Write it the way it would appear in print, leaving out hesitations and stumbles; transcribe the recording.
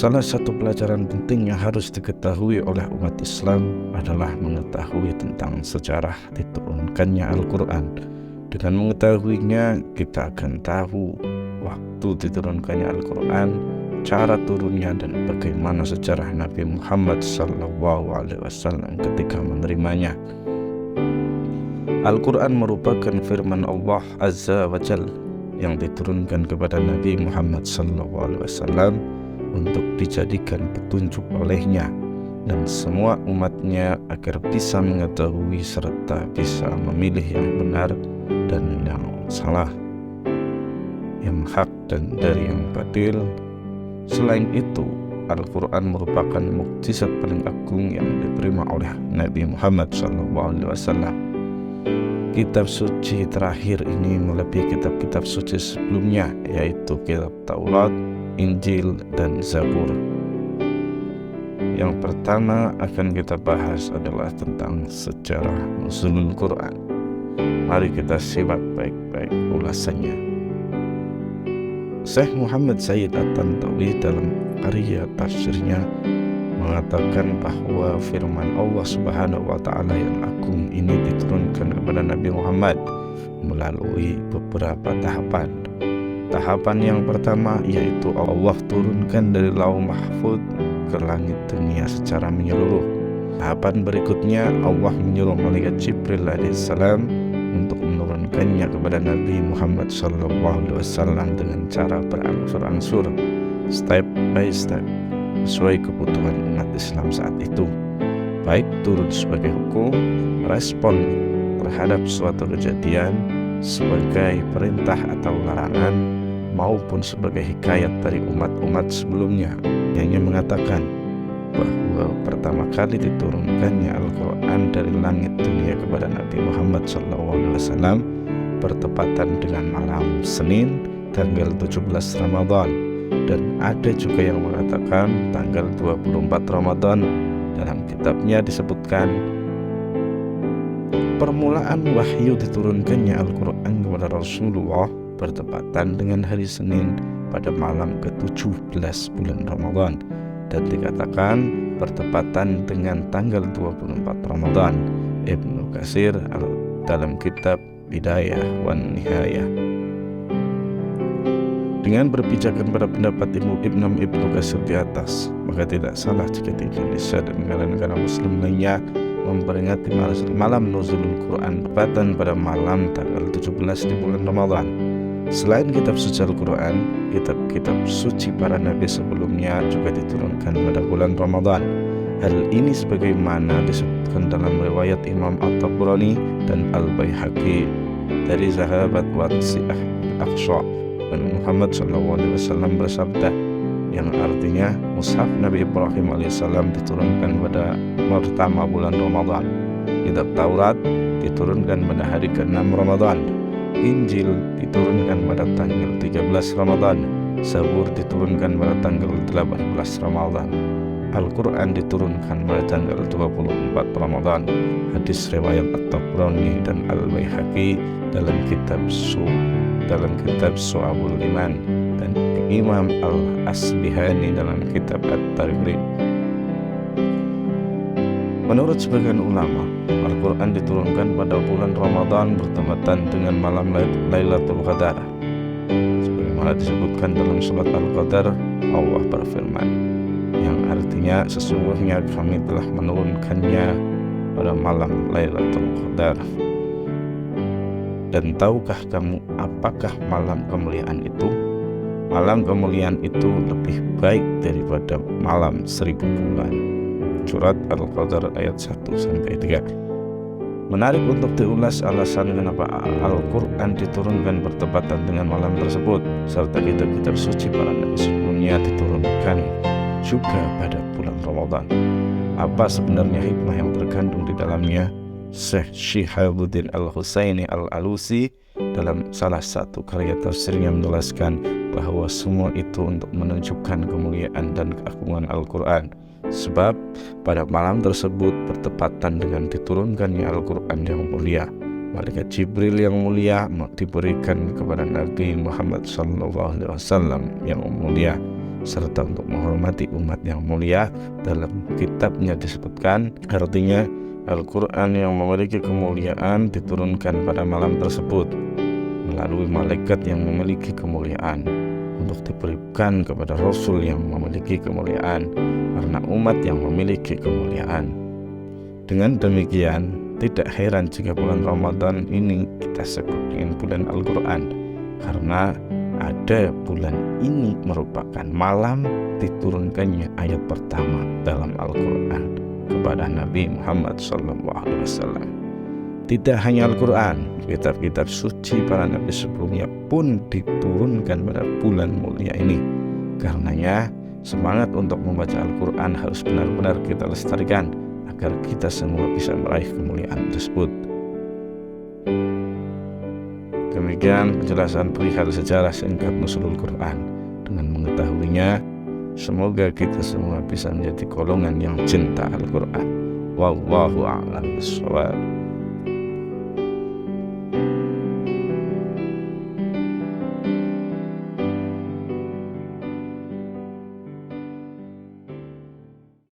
Salah satu pelajaran penting yang harus diketahui oleh umat Islam adalah mengetahui tentang sejarah diturunkannya Al-Quran. Dengan mengetahuinya, kita akan tahu waktu diturunkannya Al-Quran, cara turunnya, dan bagaimana sejarah Nabi Muhammad SAW ketika menerimanya. Al-Quran merupakan firman Allah Azza wa Jal yang diturunkan kepada Nabi Muhammad SAW untuk dijadikan petunjuk olehnya dan semua umatnya agar bisa mengetahui serta bisa memilih yang benar dan yang salah, yang hak dan dari yang batil. Selain itu, Al-Quran merupakan mukjizat paling agung yang diterima oleh Nabi Muhammad SAW. Kitab suci terakhir ini melebihi kitab-kitab suci sebelumnya, yaitu kitab Taurat, Injil, dan Zabur. Yang pertama akan kita bahas adalah tentang sejarah nuzulul Quran. Mari kita simak baik-baik ulasannya. Syekh Muhammad Sayyid At-Tantawi dalam karya tafsirnya mengatakan bahwa firman Allah Subhanahu wa Ta'ala yang agung ini diturunkan kepada Nabi Muhammad melalui beberapa tahapan. Tahapan yang pertama yaitu Allah turunkan dari Lauh Mahfuz ke langit dunia secara menyeluruh. Tahapan berikutnya Allah menyuruh malaikat Jibril alaihissalam untuk menurunkannya kepada Nabi Muhammad SAW dengan cara berangsur-angsur, step by step, sesuai kebutuhan umat Islam saat itu, baik turun sebagai hukum, respon terhadap suatu kejadian sebagai perintah atau larangan, maupun sebagai hikayat dari umat-umat sebelumnya. Yang mengatakan bahwa pertama kali diturunkannya Al-Quran dari langit dunia kepada Nabi Muhammad SAW bertepatan dengan malam Senin tanggal 17 Ramadan, dan ada juga yang mengatakan tanggal 24 Ramadan. Dalam kitabnya disebutkan permulaan wahyu diturunkannya Al-Quran kepada Rasulullah bertepatan dengan hari Senin pada malam ke-17 bulan Ramadan, dan dikatakan bertepatan dengan tanggal 24 Ramadan. Ibnu Katsir dalam kitab Bidayah wan Nihayah. Dengan berpijakan pada pendapat Ibnu Katsir di atas, maka tidak salah jika di Indonesia dan negara-negara Muslim lainnya memperingati malam nuzulul Quran bertepatan pada malam tanggal 17 di bulan Ramadan. Selain kitab suci Al-Quran, kitab-kitab suci para nabi sebelumnya juga diturunkan pada bulan Ramadan. Hal ini sebagaimana disebutkan dalam riwayat Imam At-Tabrani dan Al-Baihaqi dari sahabat Watsi'ah Al-Aqsa, dan Muhammad SAW bersabda, yang artinya mushaf Nabi Ibrahim AS diturunkan pada pertama bulan Ramadan. Kitab Taurat diturunkan pada hari ke-6 Ramadan. Injil diturunkan pada tanggal 13 Ramadan. Zabur diturunkan pada tanggal 18 Ramadan. Al-Quran diturunkan pada tanggal 24 Ramadan. Hadis riwayat At-Tabrani dan Al-Baihaqi dalam kitab Syu'abul Iman, dan Imam Al-Asbihani dalam kitab At-Targhib. Menurut sebagian ulama, Al-Quran diturunkan pada bulan Ramadan bertepatan dengan malam Lailatul Qadar. Sebagaimana disebutkan dalam surat Al-Qadar, Allah berfirman, yang artinya sesungguhnya kami telah menurunkannya pada malam Lailatul Qadar. Dan tahukah kamu apakah malam kemuliaan itu? Malam kemuliaan itu lebih baik daripada malam 1000 bulan. Surat Al-Qadar ayat 1-3. Menarik untuk diulas alasan kenapa Al-Quran diturunkan bertepatan dengan malam tersebut, serta kitab-kitab suci para nabi sebelumnya diturunkan juga pada bulan Ramadan. Apa sebenarnya hikmah yang terkandung di dalamnya? Syekh Shihabuddin Al-Husaini Al-Alusi dalam salah satu karya tafsirnya menjelaskan bahwa semua itu untuk menunjukkan kemuliaan dan keagungan Al-Quran. Sebab pada malam tersebut bertepatan dengan diturunkannya Al-Quran yang mulia. Malaikat Jibril yang mulia diberikan kepada Nabi Muhammad SAW yang mulia, serta untuk menghormati umat yang mulia. Dalam kitabnya disebutkan, artinya Al-Quran yang memiliki kemuliaan diturunkan pada malam tersebut melalui malaikat yang memiliki kemuliaan untuk diberikan kepada Rasul yang memiliki kemuliaan karena umat yang memiliki kemuliaan. Dengan demikian, tidak heran jika bulan Ramadan ini kita sebut dengan bulan Al-Quran, karena ada bulan ini merupakan malam diturunkannya ayat pertama dalam Al-Quran kepada Nabi Muhammad SAW. Tidak hanya Al-Quran, kitab-kitab suci para nabi sebelumnya pun diturunkan pada bulan mulia ini. Karenanya semangat untuk membaca Al-Quran harus benar-benar kita lestarikan agar kita semua bisa meraih kemuliaan tersebut. Demikian penjelasan perihal sejarah singkat nuzulul Quran. Dengan mengetahuinya, semoga kita semua bisa menjadi golongan yang cinta Al-Quran. Wallahu a'lam bishawab.